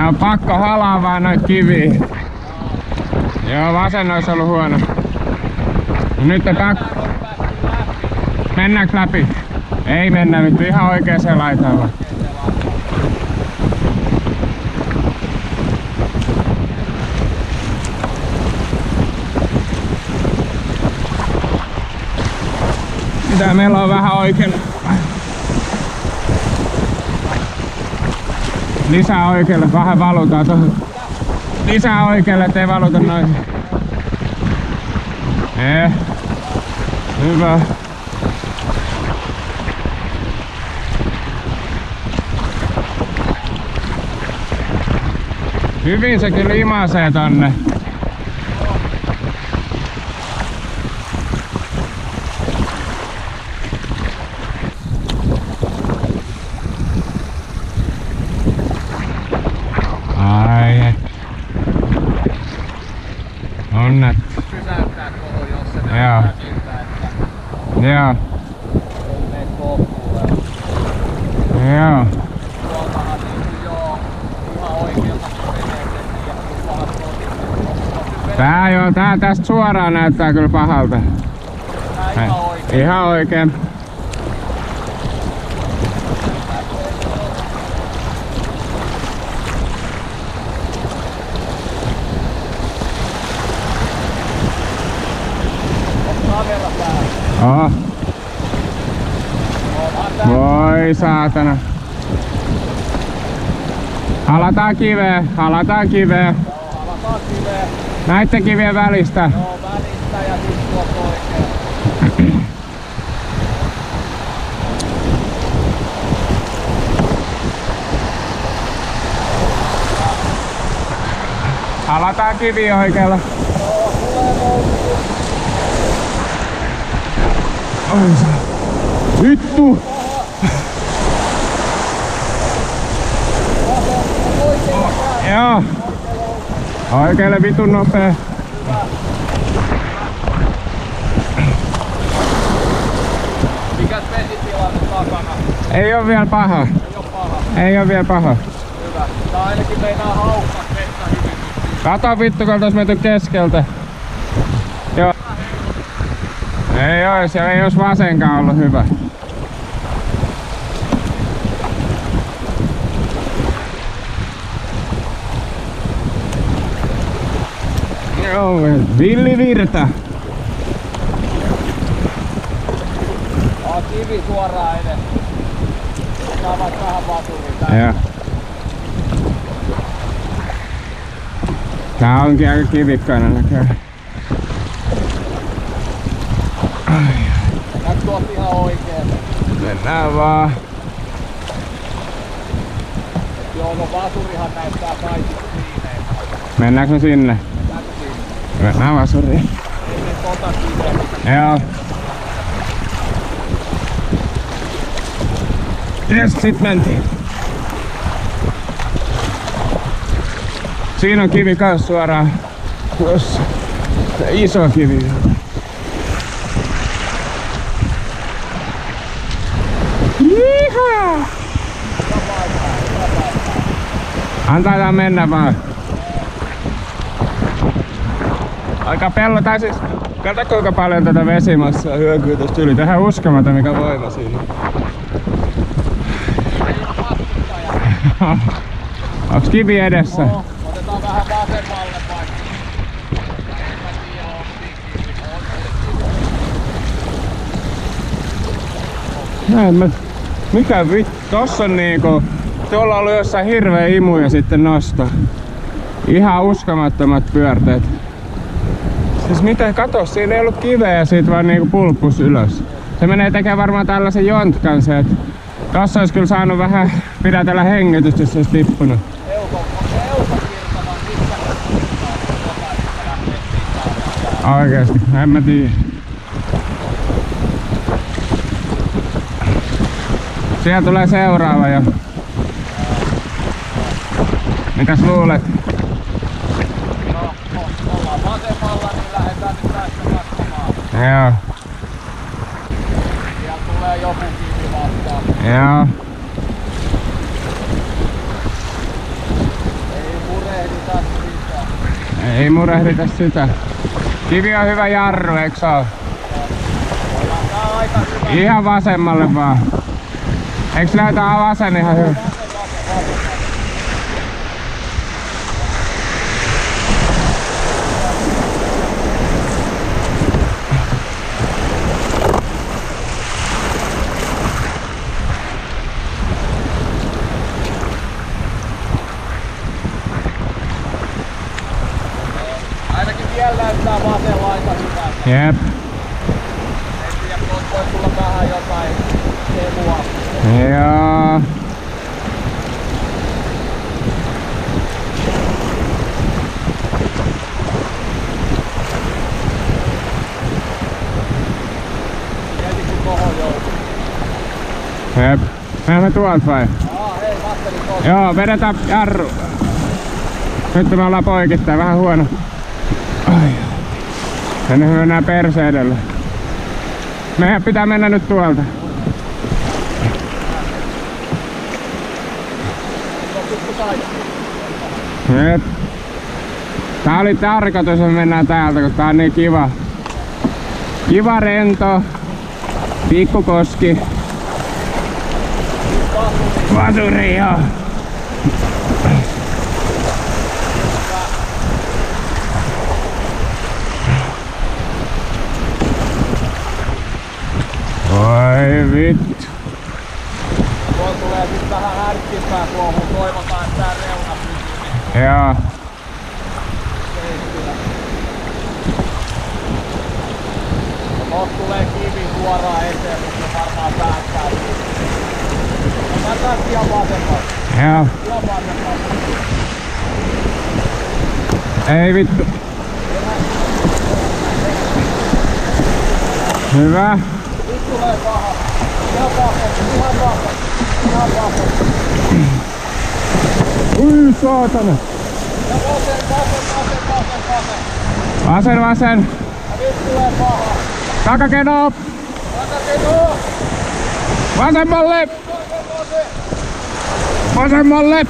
Ja on pakko halaa vaan noit kiviä. Joo, vasen olisi ollut huono. No nyt mennäänkö läpi? Ei mennä nyt, ihan oikeeseen laitaan vaan. Mitä meillä on vähän oikealle? Lisää oikealle, vähän valutaan tohon. Lisää oikealle, ettei valuta noin. Hyvä. Hyvin se kyllä imasee tonne. Ai. On nätti. Pysäyttää tuohon, jos se Joo. näyttää siltä, että Joo. meet kohtuulle. Joo. Tuoltahan niin joo, ihan oikealta menee ja pahat kotiin. Tää joo, tää tästä suoraan näyttää kyllä pahalta. Tää ihan oikein. Ihan oikein. Kamera täällä. Oh. Voi saatana. Halataan kiveä, halataan kiveä. Joo, halataan kiveä. Näitten kivien välistä. Joo, välistä ja sit tuolta oikein. Halataan kiviä oikealla. Joo, tulee nousu. Oi saa. Vittu! Joo. Oikealle vitun nopea. Mikäs vesitilanne takana? Ei oo vielä paha. Ei oo paha. Ei oo vielä paha. Hyvä. Tää ainakin meinaa haukkaa vettä hyvin. Kato vittu, kun oltais menty keskeltä. Joo. Ei ois, ja ei ois vasenkaan ollut hyvä. Joo, villivirta. Kivi suoraan edes. Saavat vähän vaturia. Joo. Tää onkin aika kivikkainen näköinen. Näet tuot ihan oikein. Mennään vaan. Joo, no vasurihan näyttää kaikista viimein. Mennäänkö me sinne? Mennään vasuriin. Ei me tota kiveä. Joo. Jes, sit mentiin. Siinä on kivi kans suoraan. Tuossa. Iso kivi. Jihaa! Antaa mennä vaan. Aika pello, tai siis kato kuinka paljon tätä vesimassaa hyökyy tästä yli. Tähän uskomaton mikä voima siinä. Onks kivi edessä? No, otetaan vähän vasemmalle vaikka. Näin mä... Mikä vittu? Tossa on niinku... Tuolla on ollut jossain hirveä imu ja sitten nosto. Ihan uskomattomat pyörteet. Siis mitä? Kato, siinä ei ollut kiveä ja siitä vaan niinku pulppus ylös. Se menee tekemään varmaan tällaisen jontkan se, et... Tossa olisi kyllä saanut vähän pidätellä hengitystä, jos se olisi tippunut. Oikeesti, en mä tiedä. Siellä tulee seuraava jo. Mitäs luulet? No, ollaan vasemmalla, niin lähdetään nyt tästä katsomaan. Joo. Siellä tulee joku kivi vastaan. Joo. Ei murehdita sitä. Kivi on hyvä jarru, eiks oo? Ihan vasemmalle vaan. Eiks näytä vasen ihan hyvä? Ainakin vielä näyttää vasen laita hyvältä. Jep. En tiedä, voi tulla vähän jotain emua. Joo. Mieti kun tohon joutuu. Jep. Mennään me tuolta vai? Hei, vatteli tohon. Joo, vedetään jarru. Nyt me ollaan poikittain, vähän huono. Ai. Tänne mennään perse edellä. Meidän pitää mennä nyt tuolta. Jep. Tää oli tarkoitus, että mennään täältä, koska tää on niin kiva. Kiva rento. Pikkukoski. Vasuri, joo. Oi vittu. Tuolla tulee sit vähän härkkimpää tuohon, toivotaan, että tää reuna pysyy. Joo. Tuossa tulee kivi suoraan eteen, mutta se varmaan päättää siitä. Otetaan ihan vasemmalta. Joo. Ihan vasemmalta. Ei vittu. Hyvä. Nyt tulee paha. Ihan vasemmalta. Ihan vasemmalta. Ihan vasemmalta. Ui saatana. Ja vasen, vasen, vasen, vasen, vasen. Vasen, vasen. Ja nyt tulee paha. Takakeno. Takakeno. Vasemmalle. Vasemmalle.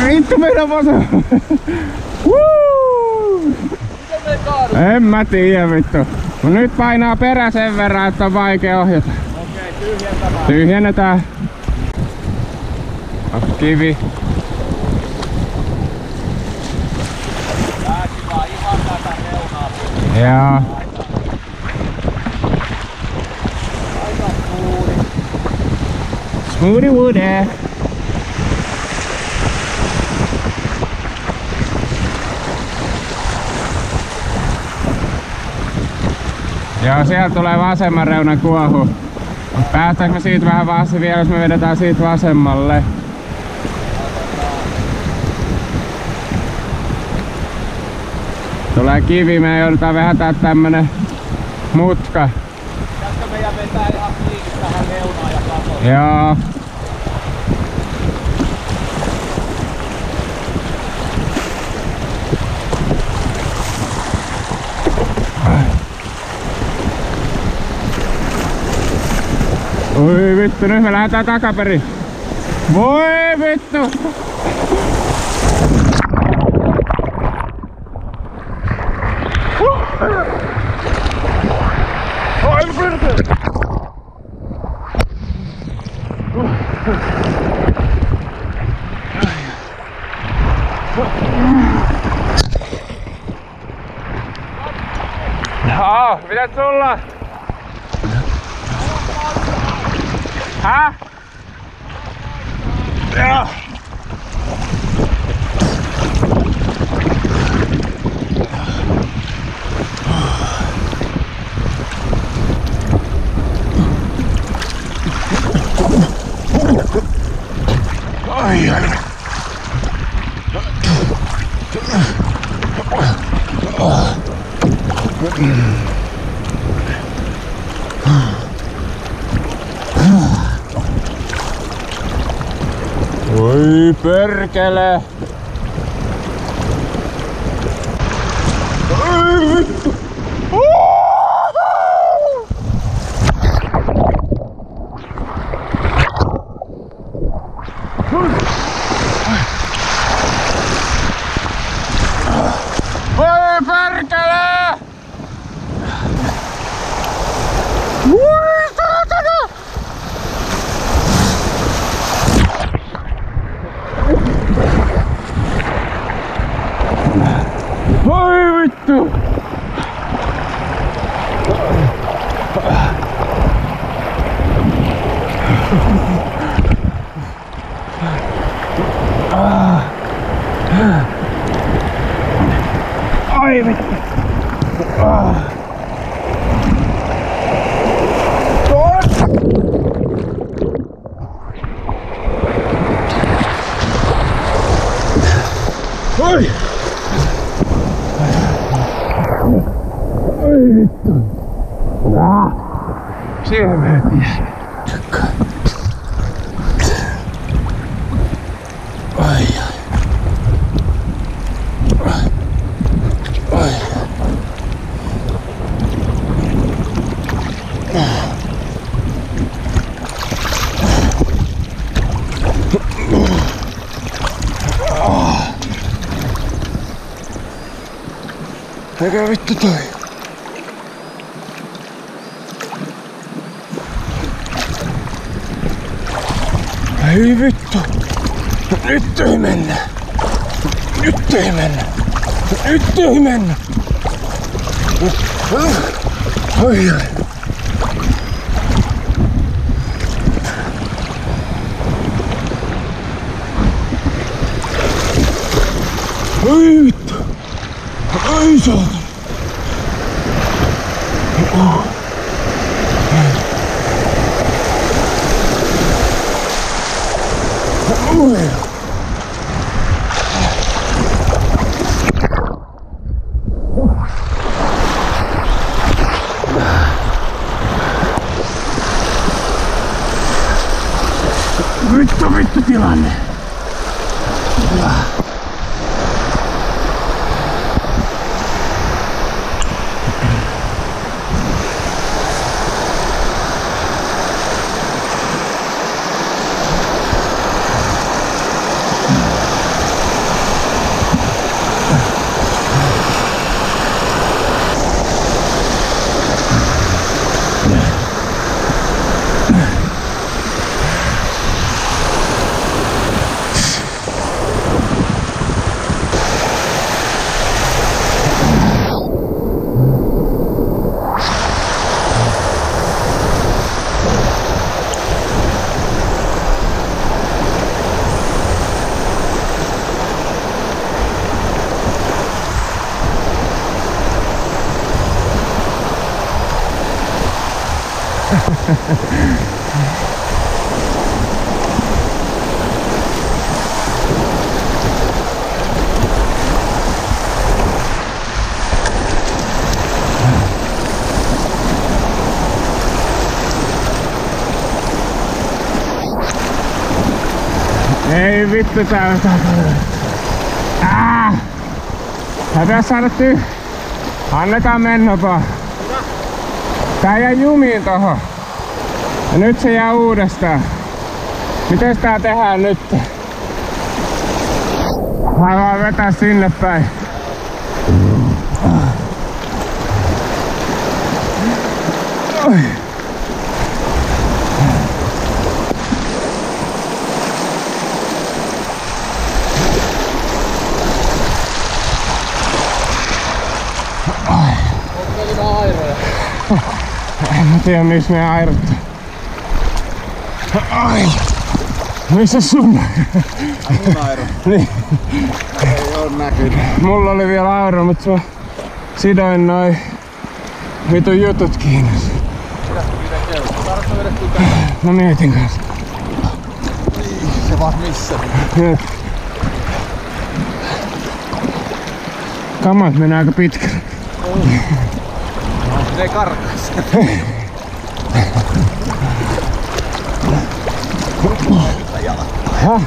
Vittu meidän vasemmalle. Miten me kaadu? En mä tiedä vittu. Mut nyt painaa perä sen verran, että on vaikea ohjata. Okei, tyhjentämään. Tyhjennetään. Kivi. Pääsi vaan ihan tätä reunaa. Joo. Aika suuri. Smoothie woodie. Joo, sieltä tulee vasemman reunan kuohu. Päästäänkö me siitä vähän vasen vielä, jos me vedetään siitä vasemmalle? Tulee kivi, me joudutaan vähätää tämmönen mutka. Pitäisikö meidän vetää ihan kiinni tähän reunaan ja katolle? Joo. Oi vittu, nyt me lähdetään takaperin. Voi vittu! Oi vittu! Joo, mitä sulla? Häh? Joo. Ai ai. Oi perkele! Oi vittu! Oi! Oi vittu! Siihen mentiin. Ai. Mikä vittu toi? Ei vittu! Nyt ei mennä! Nyt ei mennä! Nyt ei mennä! Ai ai! Ai vittu! Ai saatana! Vittu tilanne! Ei vittu tää on tää pitäis saada Annetaan mennäpä. Tää jää jumiin tohon. Ja nyt se jää uudestaan. Mites tää tehdään nyt? Mä vaan vetää sinne päin. Oi. En mä tiedä missä ne airot. Ai! Missä sun? Mun airo. Niin. Ei oo näkynyt. Mulla oli vielä airo, mutta mä sidoin noin vitun jutut kiinni. Tarvitsen vedettyä tää. Mä mietin kanssa. Niin, se vaan missä. Nyt. Kamat menee aika pitkälle. Ne ei karkas. Häh?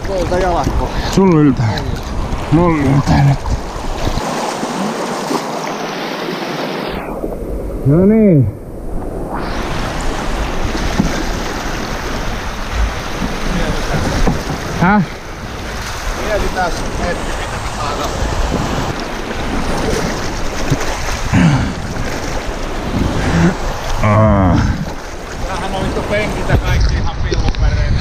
Tuolta jalakko. Sulla yltää. Mulla yltää nyt. No niin. Häh? Mietitään hetki, mitä saada. Tämähän on vittu penkit ja kaikki ihan pillupereitä.